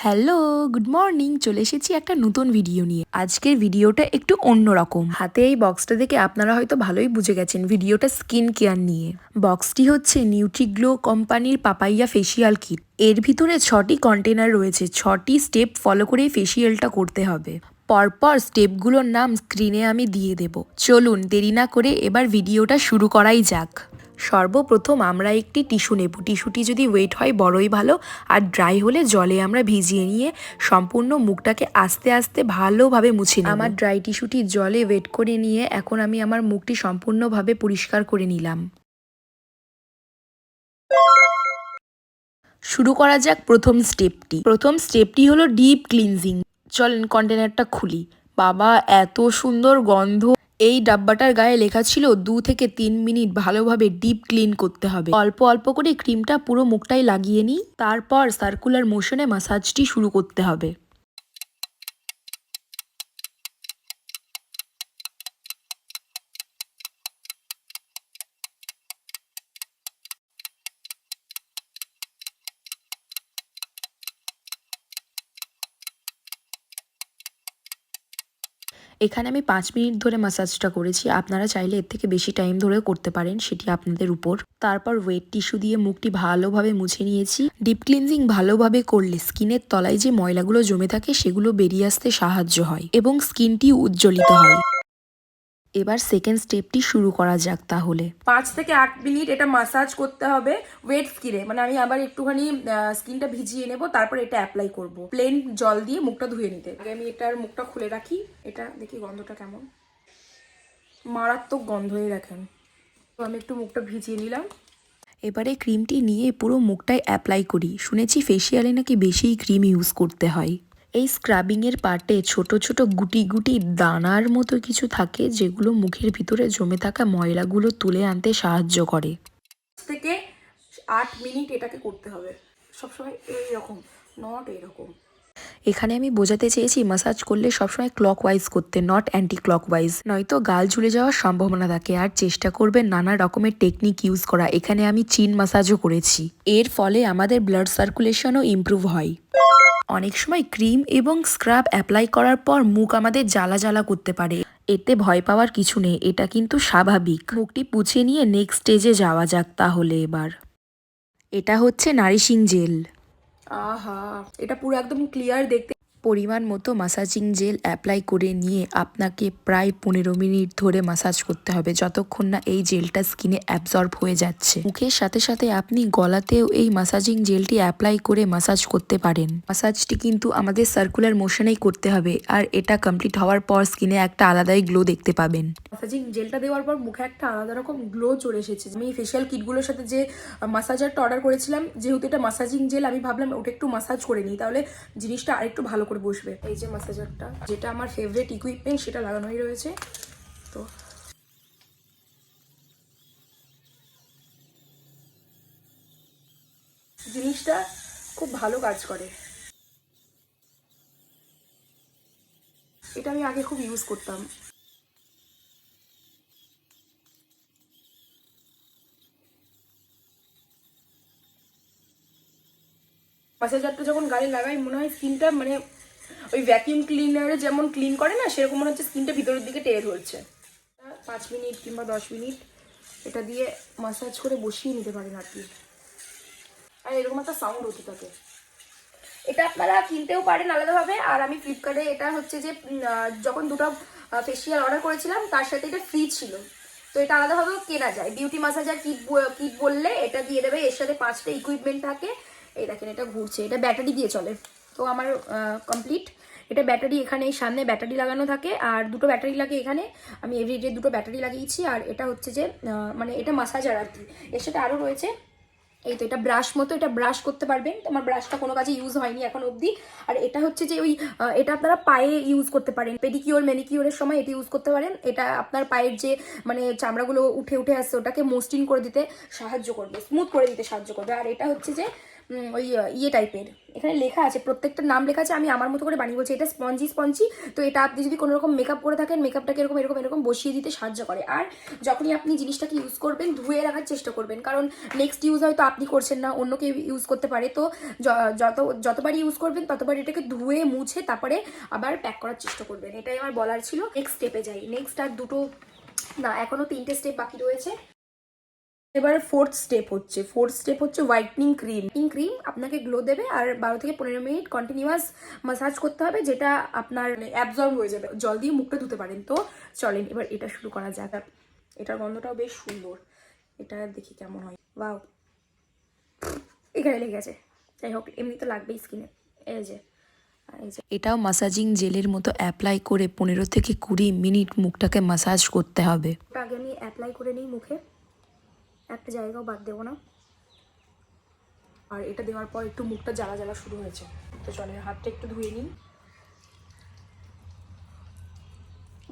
Hello, good morning. চলে এসেছি একটা নতুন ভিডিও নিয়ে। আজকের ভিডিওটা একটু অন্যরকম। হাতে এই বক্সটা দেখে আপনারা হয়তো ভালোই বুঝে গেছেন ভিডিওটা স্কিন কেয়ার নিয়ে। বক্সটি হচ্ছে নিউট্রিগ্লো কোম্পানির পাপাইয়া ফেসিয়াল কিট। এর ভিতরে 6টি কন্টেনার রয়েছে। 6টি স্টেপ ফলো করে ফেসিয়ালটা করতে হবে। পরপর স্টেপগুলোর নাম স্ক্রিনে আমি দিয়ে দেব। চলুন দেরি না করে এবার ভিডিওটা শুরু করাই যাক। সর্বপ্রথম আমরা একটি টিস্যু নেব। টিস্যুটি যদি ওয়েট হয় বড়ই ভালো, আর ড্রাই হলে জলে আমরা ভিজিয়ে নিয়ে সম্পূর্ণ মুখটাকে আস্তে আস্তে ভালোভাবে মুছে নেব। আমার ড্রাই টিস্যুটি জলে ওয়েট করে নিয়ে এখন আমি আমার মুখটি সম্পূর্ণভাবে পরিষ্কার করে নিলাম। শুরু করা যাক প্রথম স্টেপটি হলো ডিপ ক্লিনজিং। চলেন কন্টেনারটা খুলি। বাবা, এত সুন্দর গন্ধ। এই ডাব্বাটার গায়ে লেখা ছিল 2 থেকে 3 মিনিট ভালোভাবে ডিপ ক্লিন করতে হবে। অল্প অল্প করে ক্রিমটা পুরো মুখটাই লাগিয়ে নিই, তারপর সার্কুলার মোশনে ম্যাসাজটি শুরু করতে হবে। এখানে আমি 5 মিনিট ধরে ম্যাসাজটা করেছি। আপনারা চাইলে এর থেকে বেশি টাইম ধরেও করতে পারেন, সেটি আপনাদের উপর। তারপর ওয়েট টিস্যু দিয়ে মুখটি ভালোভাবে মুছে নিয়েছি। ডিপ ক্লিনজিং ভালোভাবে করলে স্কিনের তলায় যে ময়লাগুলো জমে থাকে সেগুলো বেরিয়ে আসতে সাহায্য হয় এবং স্কিনটি উজ্জ্বলিত হয়। এবার সেকেন্ড স্টেপটি শুরু করা যাক তাহলে। 5 থেকে 8 মিনিট এটা মাসাজ করতে হবে ওয়েট স্কিনে। মানে আমি আবার একটুখানি স্কিনটা ভিজিয়ে নেব, তারপর এটা অ্যাপ্লাই করব। প্লেন জল দিয়ে মুখটা ধুয়ে নিতে। আগে আমি এটার মুখটা খুলে রাখি। এটা দেখি গন্ধটা কেমন। মারাত্মক গন্ধই রাখেন। তো আমি একটু মুখটা ভিজিয়ে নিলাম। এবারে ক্রিমটি নিয়ে পুরো মুখটায় অ্যাপ্লাই করি। শুনেছি ফেসিয়ালে নাকি বেশিই ক্রিম ইউজ করতে হয়। এই স্ক্রাবিংয়ের পার্টে ছোট ছোট গুটি গুটি দানার মতো কিছু থাকে, যেগুলো মুখের ভিতরে জমে থাকা ময়লাগুলো তুলে আনতে সাহায্য করে। থেকে 8 মিনিট এটাকে করতে হবে। সবসময় এইরকম, নট এইরকম। এখানে আমি বোঝাতে চেয়েছি ম্যাসাজ করলে সবসময় ক্লকওয়াইজ করতে, নট অ্যান্টি ক্লকওয়াইজ, নয়তো গাল ঝুলে যাওয়ার সম্ভাবনা থাকে। আর চেষ্টা করবেন নানা রকমের টেকনিক ইউজ করা। এখানে আমি চিন ম্যাসাজও করেছি। এর ফলে আমাদের ব্লাড সার্কুলেশনও ইমপ্রুভ হয়। অনেক সময় ক্রিম এবং স্ক্রাব অ্যাপ্লাই করার পর মুখ আমাদের জ্বালা জ্বালা করতে পারে। এতে ভয় পাওয়ার কিছু নেই, এটা কিন্তু স্বাভাবিক। মুখটি পুছে নিয়ে নেক্সট স্টেজে যাওয়া যাক তাহলে। এবার এটা হচ্ছে নারিশিং জেল। আহা, এটা পুরো একদম ক্লিয়ার দেখতে। পরিমাণ মতো মাসাজিং জেল অ্যাপ্লাই করে নিয়ে আপনাকে প্রায় 15 মিনিট ধরে মাসাজ করতে হবে, যতক্ষণ না এই জেলটা স্কিনে অ্যাবজর্ব হয়ে যাচ্ছে। মুখের সাথে সাথে আপনি গলাতেও এই মাসাজিং জেলটি অ্যাপ্লাই করে মাসাজ করতে পারেন। মাসাজটি কিন্তু আমাদের সার্কুলার মোশনেই করতে হবে, আর এটা কমপ্লিট হওয়ার পর স্কিনে একটা আলাদাই গ্লো দেখতে পাবেন। মাসাজিং জেলটা দেওয়ার পর মুখে একটা আলাদা রকম গ্লো চলে এসেছে। আমি ফেশিয়াল কিটগুলোর সাথে যে মাসাজারটা অর্ডার করেছিলাম, যেহেতু এটা মাসাজিং জেল, আমি ভাবলাম ওটা একটু মাসাজ করে নিই, তাহলে জিনিসটা আরেকটু ভালো করে বসবে। এই যে মাসাজারটা, যেটা আমার ফেভারিট ইকুইপমেন্ট, সেটা লাগানোই রয়েছে। তো জিনিসটা খুব ভালো কাজ করে। এটা আমি আগে খুব ইউজ করতাম। মাসাজারটা যখন গায়ে লাগাই মনে হয় স্কিনটা মানে ওই ভ্যাকিউম ক্লিনারে যেমন ক্লিন করে না, সেরকম মনে হচ্ছে স্কিনটা ভিতরের দিকে টেনে ধরছে। 5 মিনিট কিংবা 10 মিনিট এটা দিয়ে মাসাজ করে বসিয়ে নিতে পারেন আর কি। আর এরকম একটা সাউন্ড হতে থাকে। এটা আপনারা কিনতেও পারেন আলাদাভাবে। আর আমি ফ্লিপকার্টে এটা হচ্ছে যে যখন দুটো ফেসিয়াল অর্ডার করেছিলাম, তার সাথে এটা ফ্রি ছিল। তো এটা আলাদাভাবেও কেনা যায়। বিউটি মাসাজার কিট কিট বললে এটা দিয়ে দেবে। এর সাথে 5টা ইকুইপমেন্ট থাকে। এই দেখেন, এটা ঘুরছে, এটা ব্যাটারি দিয়ে চলে। তো আমার কমপ্লিট। এটা ব্যাটারি, এখানে এই সামনে ব্যাটারি লাগানো থাকে, আর দুটো ব্যাটারি লাগে এখানে। আমি এভরিডে দুটো ব্যাটারি লাগিয়েছি। আর এটা হচ্ছে যে মানে এটা মাসাজার আর কি। এর সাথে আরও রয়েছে এই তো, এটা ব্রাশ মতো, এটা ব্রাশ করতে পারবেন। তো আমার ব্রাশটা কোনো কাজে ইউজ হয়নি এখন অবধি। আর এটা হচ্ছে যে ওই এটা আপনারা পায়ে ইউজ করতে পারেন। পেডিকিওর ম্যানিকিওরের সময় এটা ইউজ করতে পারেন। এটা আপনার পায়ের যে মানে চামড়াগুলো উঠে উঠে আসছে, ওটাকে মসৃণ করে দিতে সাহায্য করবে, স্মুথ করে দিতে সাহায্য করবে। আর এটা হচ্ছে যে ওই ইয়ে টাইপের। এখানে লেখা আছে, প্রত্যেকটা নাম লেখা আছে, আমি আমার মতো করে বানিয়ে বলছি। এটা স্পঞ্জি স্পঞ্জি। তো এটা আপনি যদি কোনো রকম মেকআপ করে থাকেন, মেকআপটাকে এরকম এরকম এরকম বসিয়ে দিতে সাহায্য করে। আর যখনই আপনি জিনিসটাকে ইউজ করবেন ধুয়ে রাখার চেষ্টা করবেন, কারণ নেক্সট ইউজ হয়তো আপনি করছেন না, অন্য কেউ ইউজ করতে পারে। তো যতবার ইউজ করবেন ততবার এটাকে ধুয়ে মুছে তারপরে আবার প্যাক করার চেষ্টা করবেন। এটাই আমার বলার ছিল। নেক্সট স্টেপে যাই। নেক্সট আর দুটো না, এখনো 3টে স্টেপ বাকি রয়েছে। এবার ফোর্থ স্টেপ হচ্ছে হোয়াইটনিং ক্রিম আপনাকে গ্লো দেবে, আর 12 থেকে 15 মিনিট কন্টিনিউয়াস মাসাজ করতে হবে, যেটা আপনার অ্যাবজর্ব হয়ে যাবে। জল দিয়ে মুখটা ধুতে পারেন। তো চলেন এবার এটা শুরু করা যাক। এটার গন্ধটাও বেশ সুন্দর। এটা দেখি কেমন হয়। ওয়াও, এখানে লেগে গেছে। যাই হোক, এমনি তো লাগবেই স্কিনে। এই যে এটাও মাসাজিং জেলের মতো অ্যাপ্লাই করে 15 থেকে 20 মিনিট মুখটাকে মাসাজ করতে হবে। ওটা আগে আমি অ্যাপ্লাই করে নিই মুখে, একটা জায়গাও বাদ দেবো না। আর এটা দেওয়ার পর একটু মুখটা জ্বালা জ্বালা শুরু হয়েছে। তো চলেন হাতটা একটু ধুয়ে নিন।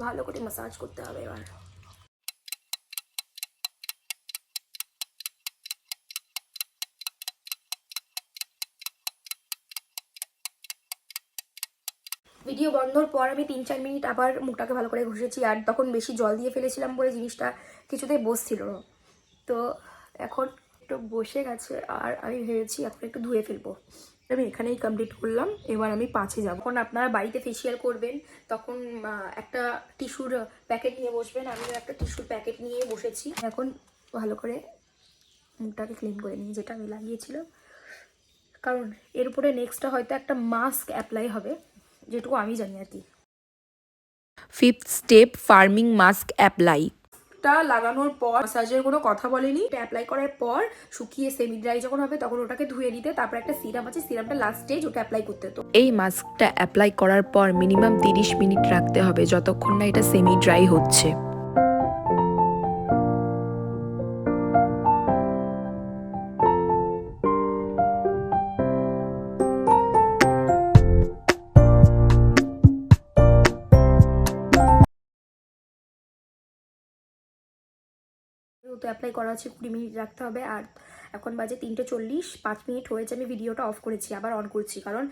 ভালো করে মাসাজ করতে হবে এবার। ভিডিও বন্ধর পর আমি 3-4 মিনিট আবার মুখটাকে ভালো করে ঘষেছি। আর তখন বেশি জল দিয়ে ফেলেছিলাম বলে জিনিসটা কিছুতেই বসছিল না। তো এখন একটু বসে গেছে, আর আমি ভেবেছি এখন একটু ধুয়ে ফেলবো। আমি এখানেই কমপ্লিট করলাম। এবার আমি 5-এ যাবো। যখন আপনারা বাড়িতে ফেসিয়াল করবেন তখন একটা টিস্যুর প্যাকেট নিয়ে বসবেন। আমিও একটা টিস্যুর প্যাকেট নিয়ে বসেছি। এখন ভালো করে মুখটাকে ক্লিন করে নিই, যেটা আমি লাগিয়েছিলাম। কারণ এর উপরে নেক্সটটা হয়তো একটা মাস্ক অ্যাপ্লাই হবে, যেটুকু আমি জানি আর কি। Fifth step, farming mask apply. টা লাগানোর পর মাসাজের কোনো কথা বলেনি। এটা অ্যাপ্লাই করার পর শুকিয়ে সেমি ড্রাই যখন হবে তখন ওটাকে ধুয়ে নিতে, তারপর একটা সিরাম আছে, সিরামটা লাস্ট স্টেজ, ওটা অ্যাপ্লাই করতে হতো। এই মাস্কটা অ্যাপ্লাই করার পর মিনিমাম 30 মিনিট রাখতে হবে, যতক্ষণ না এটা সেমি ড্রাই হচ্ছে। তো অ্যাপ্লাই করা আছে, 20 মিনিট রাখতে হবে। আর এখন বাজে 3:40, 5 মিনিট হয়েছে আমি ভিডিওটা অফ করেছি, আবার অন করছি, কারণ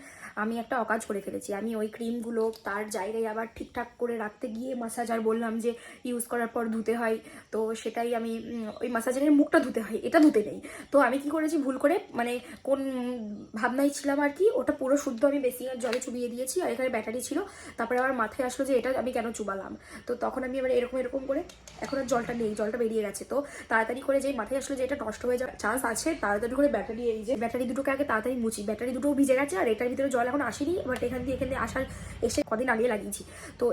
আমি একটা অকাজ করে ফেলেছি। আমি ওই ক্রিমগুলো তার জায়গায় আবার ঠিকঠাক করে রাখতে গিয়ে মাসাজার বললাম যে ইউজ করার পর ধুতে হয়, তো সেটাই আমি ওই মাসাজারের মুখটা ধুতে হয়, এটা ধুতে নেই। তো আমি কি করেছি ভুল করে, মানে কোন ভাবনায় ছিলাম আর কি, ওটা পুরো শুদ্ধ আমি বেসিনের জলে চুবিয়ে দিয়েছি। আর এখানে ব্যাটারি ছিল, তারপরে আমার মাথায় আসলো যে এটা আমি কেন চুবালাম। তো তখন আমি এবার এরকম এরকম করে, এখন আর জলটা নেই, জলটা বেরিয়ে গেছে। তো তাড়াতাড়ি করে যেই মাথায় আসলো যে এটা নষ্ট হয়ে যাওয়ার চান্স আছে, তাড়াতাড়ি করে ব্যাটারি, এই যে ব্যাটারি দুটোকে আগে তাড়াতাড়ি মুছি। ব্যাটারি দুটোও ভিজে গেছে, আর এটার ভিতরে জল এখন আসেনি, বাট এখানে আসার এসে কদিন আগে লাগিয়েছি। তো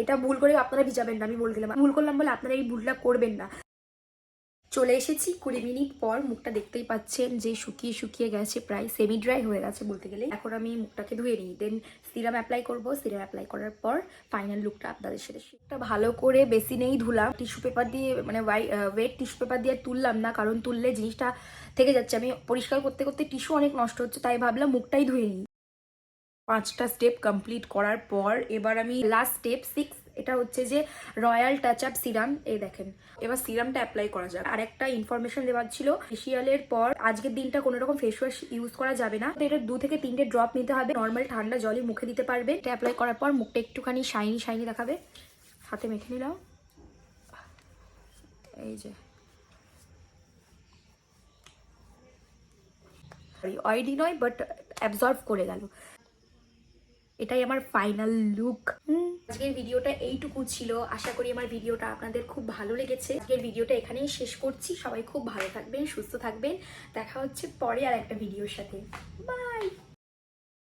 এটা ভুল করে আপনারা ভিজাবেন না, আমি বলে দিলাম। ভুল করলাম বলে আপনারা এই ভুলটা করবেন না। চলে এসেছি 20 মিনিট পর। মুখটা দেখতেই পাচ্ছেন যে শুকিয়ে শুকিয়ে গেছে, প্রায় সেমি ড্রাই হয়ে গেছে বলতে গেলে। এখন আমি মুখটাকে ধুয়ে নিই, দেন সিরাম অ্যাপ্লাই করব। সিরাম অ্যাপ্লাই করার পর ফাইনাল লুকটা আপনাদের সাথে। সেটা ভালো করে বেসিনেই ধুলাম, টিস্যু পেপার দিয়ে, মানে ওয়েট টিস্যু পেপার দিয়ে তুললাম না, কারণ তুললে জিনিসটা থেকে যাচ্ছে। আমি পরিষ্কার করতে করতে টিস্যু অনেক নষ্ট হচ্ছে, তাই ভাবলাম মুখটাই ধুয়ে নিই। 5টা স্টেপ কমপ্লিট করার পর এবার আমি লাস্ট স্টেপ 6, এটা হচ্ছে যে রয়্যাল টাচ আপ সিরাম। এই দেখেন, এবার সিরামটা অ্যাপ্লাই করা যাবে। আর একটা ইনফরমেশন দেওয়ার ছিল, ফেসিয়ালের পর আজকের দিনটা কোনো রকম ফেস ওয়াশ ইউজ করা যাবে না। এটা 2 থেকে 3টে ড্রপ নিতে হবে, নর্মাল ঠান্ডা জলই মুখে দিতে পারবে। এটা অ্যাপ্লাই করার পর মুখটা একটুখানি শাইনি শাইনি দেখাবে। হাতে মেখে নিলাম, এই যে অয়েলি নয়, বাট অ্যাবজর্ব করে গেল। এটাই আমার ফাইনাল লুক। আজকের ভিডিওটা এইটুকু ছিল। আশা করি আমার ভিডিওটা আপনাদের খুব ভালো লেগেছে। আজকের ভিডিওটা এখানেই শেষ করছি। সবাই খুব ভালো থাকবেন, সুস্থ থাকবেন। দেখা হচ্ছে পরে আর একটা ভিডিওর সাথে। বাই।